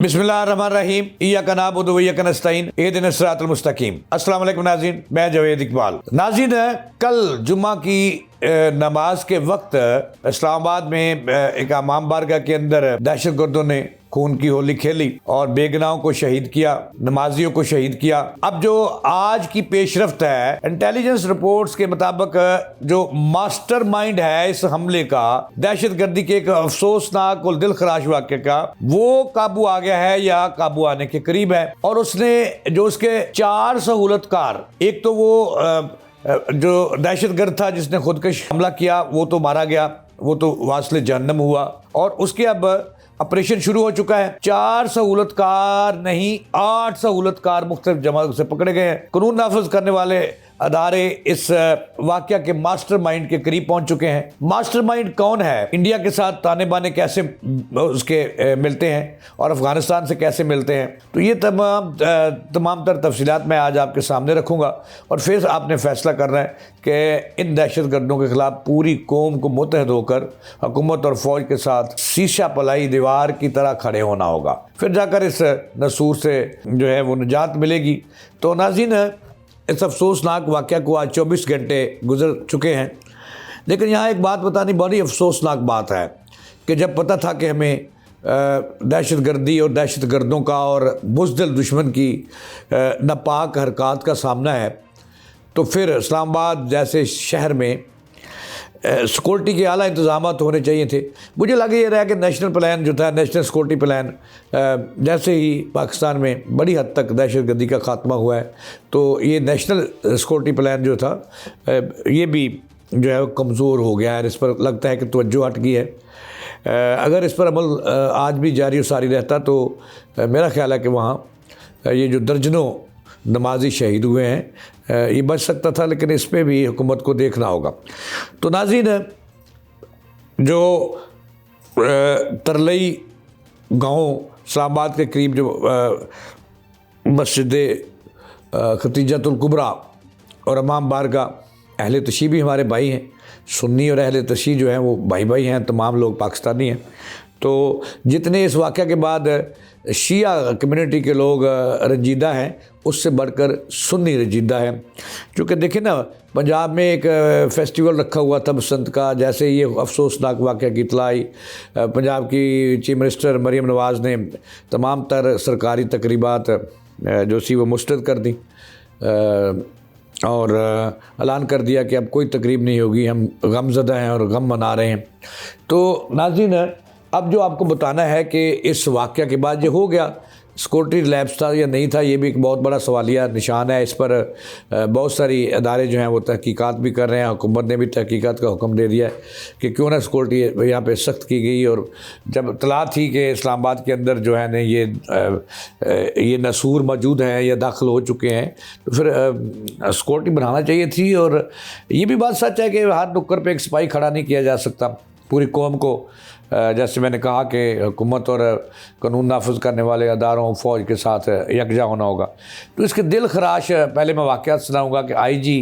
बिस्मिल्लाहिर्रहमानिर्रहीम इय्याका नअबुदु व इय्याका नस्तईन इहदिनस सिरातल मुस्तकीम। अस्सलाम वालेकुम नाज़रीन, मैं जवेद इकबाल। नाज़रीन, कल जुम्मा की नमाज के वक्त इस्लामाबाद में एक इमाम बारगाह के अंदर दहशतगर्दों ने खून की होली खेली और बेगुनाहों को शहीद किया, नमाजियों को शहीद किया। अब जो आज की पेशरफ्त है, इंटेलिजेंस रिपोर्ट्स के मुताबिक जो मास्टरमाइंड है इस हमले का, दहशतगर्दी के एक अफसोसनाक और दिल खराश वाक़े का, वो काबू आ गया है या काबू आने के करीब है। और उसने जो उसके 4 सहूलतकार, एक तो वो जो दहशतगर्द था जिसने खुदकश हमला किया वो तो मारा गया, वो तो वास्ले जहन्नम हुआ, और उसके अब ऑपरेशन शुरू हो चुका है। 4 सहूलतकार नहीं, 8 सहूलतकार मुख्तलिफ जमात से पकड़े गए हैं। कानून नाफिज करने वाले अदारे इस वाकया के मास्टरमाइंड के करीब पहुंच चुके हैं। मास्टरमाइंड कौन है, इंडिया के साथ ताने बाने कैसे उसके मिलते हैं और अफगानिस्तान से कैसे मिलते हैं, तो ये तमाम तर तफसीलात मैं आज आपके सामने रखूँगा। और फिर आपने फैसला करना है कि इन दहशतगर्दों के खिलाफ पूरी कौम को मुतहद होकर हुकूमत और फौज के साथ शीशा पलाई दीवार की तरह खड़े होना होगा, फिर जाकर इस नसूर से जो है वो निजात मिलेगी। तो नाज़रीन, इस अफसोसनाक वाक़या को आज 24 घंटे गुजर चुके हैं, लेकिन यहाँ एक बात बतानी बड़ी अफसोसनाक बात है कि जब पता था कि हमें दहशतगर्दी और दहशतगर्दों का और बुज़दिल दुश्मन की नापाक हरकत का सामना है, तो फिर इस्लामाबाद जैसे शहर में सिक्योरिटी के आला इंतजाम होने चाहिए थे। मुझे लग ये रहा है कि नेशनल प्लान जो था, नेशनल सिक्योरिटी प्लान, जैसे ही पाकिस्तान में बड़ी हद तक दहशतगर्दी का ख़ात्मा हुआ है, तो ये नेशनल सिक्योरिटी प्लान जो था ये भी जो है कमज़ोर हो गया है। इस पर लगता है कि तवज्जो हट गई है। अगर इस पर अमल आज भी जारी और सारी रहता तो मेरा ख्याल है कि वहाँ ये जो दर्जनों नमाजी शहीद हुए हैं ये बच सकता था, लेकिन इस पर भी हुकूमत को देखना होगा। तो नाज़रीन, जो तरलई गाँव इस्लामाबाद के करीब जो मस्जिद खतीजतुल कुबरा और इमाम बारगाह, अहले तशी भी हमारे भाई हैं, सुन्नी और अहले तशी जो हैं वो भाई भाई हैं, तमाम लोग पाकिस्तानी हैं। तो जितने इस वाक़या के बाद शिया कम्युनिटी के लोग रंजीदा हैं, उससे बढ़कर सुन्नी रंजीदा है। क्योंकि देखिए ना, पंजाब में एक फेस्टिवल रखा हुआ था बसंत का, जैसे ये अफसोसनाक वाक़या की इत्तला आई, पंजाब की चीफ मिनिस्टर मरीम नवाज़ ने तमाम तर सरकारी तकरीबात जो सी वो मुस्तरद कर दी और ऐलान कर दिया कि अब कोई तकरीब नहीं होगी, हम गमज़दा हैं और गम मना रहे हैं। तो नाज़रीन, अब जो आपको बताना है कि इस वाक़या के बाद ये हो गया, सिक्योरिटी लैब्स था या नहीं था, ये भी एक बहुत बड़ा सवालिया निशान है। इस पर बहुत सारी अदारे जो हैं वो तहकीकात भी कर रहे हैं। हुकूमत ने भी तहकीकात का हुक्म दे दिया है कि क्यों ना सिक्योरिटी यहाँ पे सख्त की गई। और जब इत्तला थी कि इस्लामाबाद के अंदर जो है ना ये नसूर मौजूद हैं या दाखिल हो चुके हैं, तो फिर सिक्योरिटी बनाना चाहिए थी। और ये भी बात सच है कि हर नुक्कड़ पर एक सिपाही खड़ा नहीं किया जा सकता। पूरी कौम को, जैसे मैंने कहा कि हुकूमत और कानून नाफिज करने वाले अदारों फ़ौज के साथ यकजा होना होगा। तो इसके दिल खराश पहले मैं वाक़यात सुनाऊँगा कि IG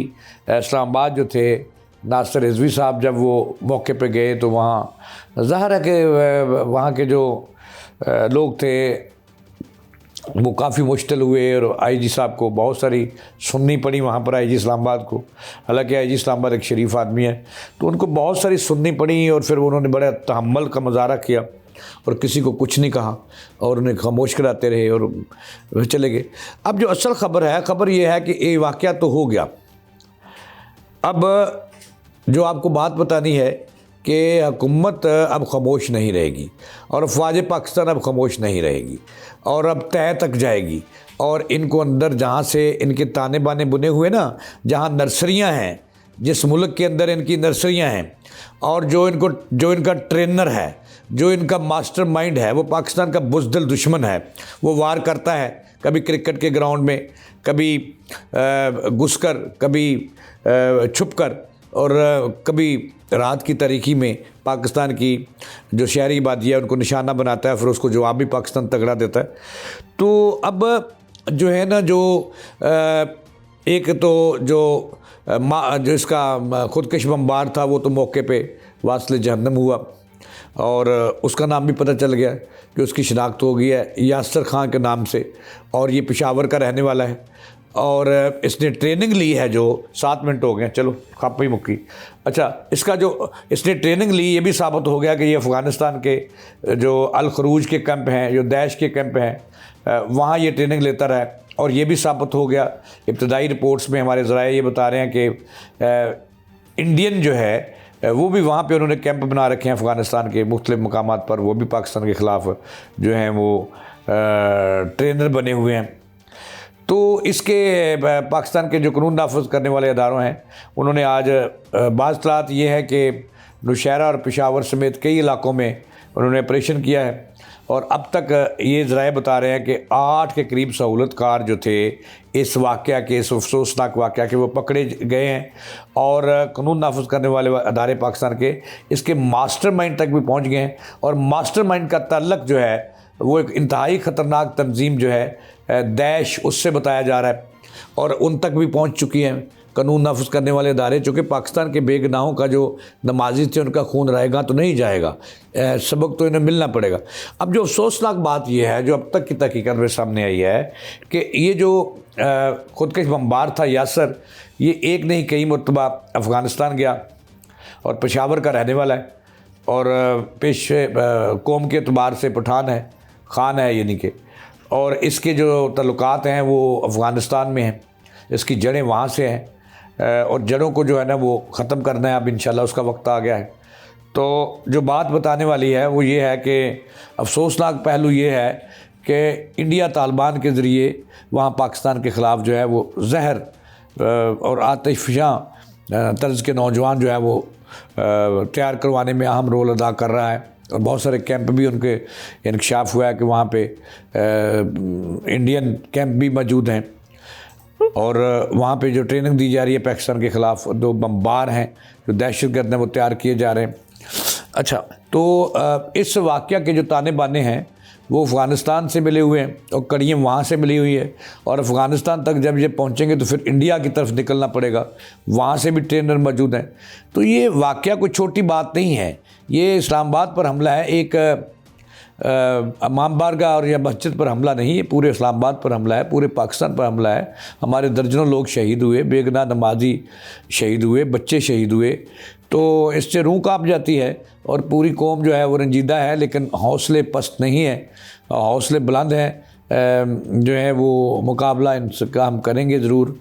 इस्लामाबाद जो थे नासिर रिजवी साहब, जब वो मौके पे गए तो वहाँ ज़ाहिर है कि वहाँ के जो लोग थे वो काफ़ी मुश्किल हुए और IG साहब को बहुत सारी सुननी पड़ी वहाँ पर IG इस्लामाबाद को। हालांकि IG इस्लामाबाद एक शरीफ आदमी है, तो उनको बहुत सारी सुननी पड़ी और फिर उन्होंने बड़े तहम्मुल का मुजाहरा किया और किसी को कुछ नहीं कहा और उन्हें खामोश कराते रहे और चले गए। अब जो असल खबर यह है कि ये वाक़या तो हो गया। अब जो आपको बात बतानी है कि हुकूमत अब खामोश नहीं रहेगी और अफवाज पाकिस्तान अब खामोश नहीं रहेगी और अब तय तक जाएगी। और इनको अंदर जहाँ से इनके ताने बाने बुने हुए ना, जहाँ नर्सरियाँ हैं, जिस मुल्क के अंदर इनकी नर्सरियाँ हैं, और जो इनका ट्रेनर है, जो इनका मास्टरमाइंड है, वो पाकिस्तान का बुज़दिल दुश्मन है। वो वार करता है, कभी क्रिकेट के ग्राउंड में, कभी घुसकर, कभी छुपकर, और कभी रात की तारीकी में पाकिस्तान की जो शहरी आबादी है उनको निशाना बनाता है, फिर उसको जवाब भी पाकिस्तान तगड़ा देता है। तो अब जो है ना, जो एक तो जो इसका खुदकश बमबार था वो तो मौके पे वास्ले जहन्नम हुआ और उसका नाम भी पता चल गया कि उसकी शिनाख्त हो गई है यासर खां के नाम से, और ये पेशावर का रहने वाला है, और इसने ट्रेनिंग ली है। जो 7 मिनट हो गए, चलो खप ही मुक्की। अच्छा, इसका जो इसने ट्रेनिंग ली, ये भी साबित हो गया कि ये अफ़गानिस्तान के जो अल खरूज के कैंप हैं, जो दैश के कैंप हैं, वहाँ ये ट्रेनिंग लेता रहा। और ये भी साबित हो गया, इब्तदाई रिपोर्ट्स में हमारे ज़राए ये बता रहे हैं कि इंडियन जो है वो भी वहाँ पे उन्होंने कैंप बना रखे हैं अफ़गानिस्तान के मुख्तलिफ़ मकामात पर, वो भी पाकिस्तान के ख़िलाफ़ जो हैं वो ट्रेनर बने हुए हैं। तो इसके पाकिस्तान के जो कानून नाफिज करने वाले इदारों हैं, उन्होंने आज बाज़ तलात ये है कि नौशहरा और पेशावर समेत कई इलाकों में उन्होंने ऑपरेशन किया है, और अब तक ये ज़राए बता रहे हैं कि 8 के करीब सहूलतकार जो थे इस वाक़या के, इस अफसोसनाक वाक़या के, वो पकड़े गए हैं। और कानून नाफिज करने वाले अदारे पाकिस्तान के इसके मास्टरमाइंड तक भी पहुंच गए हैं, और मास्टरमाइंड का ताल्लुक जो है वो एक इंतहाई ख़तरनाक तंजीम जो है दैश, उससे बताया जा रहा है, और उन तक भी पहुँच चुकी हैं कानून नाफिज करने वाले अदारे। चूँकि पाकिस्तान के बेगुनाहों का जो नमाजी थे उनका खून रहेगा तो नहीं जाएगा, सबक तो इन्हें मिलना पड़ेगा। अब जो अफसोसनाक बात यह है, जो अब तक की तहकीकात में सामने आई है, कि ये जो खुदकश बमबार था यासर, ये एक नहीं कई मरतबा अफ़गानिस्तान गया और पेशावर का रहने वाला है, और पेश कौम के अतबार से पठान है, ख़ान है यानी कि, और इसके जो तल्लुकात हैं वो अफ़गानिस्तान में हैं, इसकी जड़ें वहाँ से हैं, और जड़ों को जो है ना वो ख़त्म करना है। अब इंशाल्लाह उसका वक्त आ गया है। तो जो बात बताने वाली है वो ये है कि अफसोसनाक पहलू ये है कि इंडिया तालिबान के ज़रिए वहाँ पाकिस्तान के ख़िलाफ़ जो है वो जहर और आतिशफ़शां तर्ज़ के नौजवान जो है वो तैयार करवाने में अहम रोल अदा कर रहा है, और बहुत सारे कैंप भी उनके इंकशाफ हुआ है कि वहाँ पे इंडियन कैंप भी मौजूद हैं, और वहाँ पे जो ट्रेनिंग दी जा रही है पाकिस्तान के ख़िलाफ़, 2 बमबार हैं जो दहशतगर्द हैं वो तैयार किए जा रहे हैं। अच्छा, तो इस वाक़या के जो ताने बाने हैं वो अफ़गानिस्तान से मिले हुए हैं, और कड़ियाँ वहाँ से मिली हुई है, और अफ़गानिस्तान तक जब ये पहुँचेंगे तो फिर इंडिया की तरफ निकलना पड़ेगा, वहाँ से भी ट्रेनर मौजूद हैं। तो ये वाक़या कोई छोटी बात नहीं है, ये इस्लामाबाद पर हमला है, एक इमाम बारगाह और या मस्जिद पर हमला नहीं, ये पूरे इस्लामाबाद पर हमला है, पूरे पाकिस्तान पर हमला है। हमारे दर्जनों लोग शहीद हुए, बेगुनाह नमाजी शहीद हुए, बच्चे शहीद हुए। तो इससे रूह काँप जाती है, और पूरी कौम जो है वो रंजीदा है, लेकिन हौसले पस्त नहीं है, हौसले बुलंद हैं। जो है वो मुकाबला इनका हम करेंगे ज़रूर।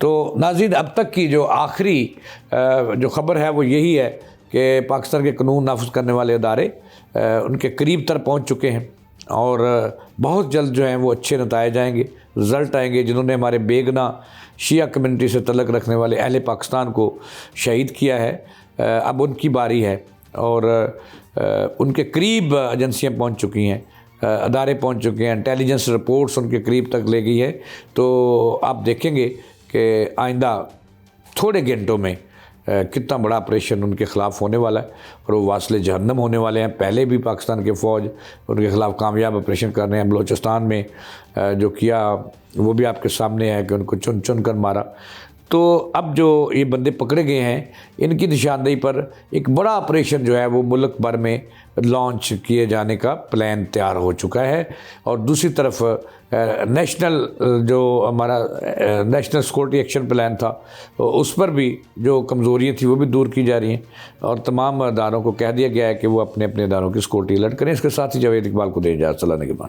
तो नाज़रीन, अब तक की जो आखिरी जो ख़बर है वो यही है कि पाकिस्तान के कानून नाफिज करने वाले अदारे उनके करीब तर पहुंच चुके हैं, और बहुत जल्द जो हैं वो अच्छे नतायज आएंगे, रिज़ल्ट आएंगे। जिन्होंने हमारे बेगुनाह शिया कम्युनिटी से तल्लुक़ रखने वाले अहले पाकिस्तान को शहीद किया है, अब उनकी बारी है, और उनके करीब एजेंसियाँ पहुंच चुकी हैं, अदारे पहुंच चुके हैं, इंटेलिजेंस रिपोर्ट्स उनके करीब तक ले गई है। तो आप देखेंगे कि आइंदा थोड़े घंटों में कितना बड़ा ऑपरेशन उनके ख़िलाफ़ होने वाला है, और वो वासले जहन्नम होने वाले हैं। पहले भी पाकिस्तान के फ़ौज उनके ख़िलाफ़ कामयाब ऑपरेशन कर रहे हैं। बलोचिस्तान में जो किया वो भी आपके सामने है कि उनको चुन चुन कर मारा। तो अब जो ये बंदे पकड़े गए हैं, इनकी निशानदेही पर एक बड़ा ऑपरेशन जो है वो मुल्क भर में लॉन्च किए जाने का प्लान तैयार हो चुका है। और दूसरी तरफ नेशनल जो हमारा नेशनल सिक्योरिटी एक्शन प्लान था, उस पर भी जो कमज़ोरियाँ थी वो भी दूर की जा रही हैं, और तमाम अदारों को कह दिया गया है कि वो अपने अपने अदारों की सिक्योरिटी अलर्ट करें। इसके साथ ही जावेद इकबाल को दें इजाज़त। अल्लाह ने के बाद।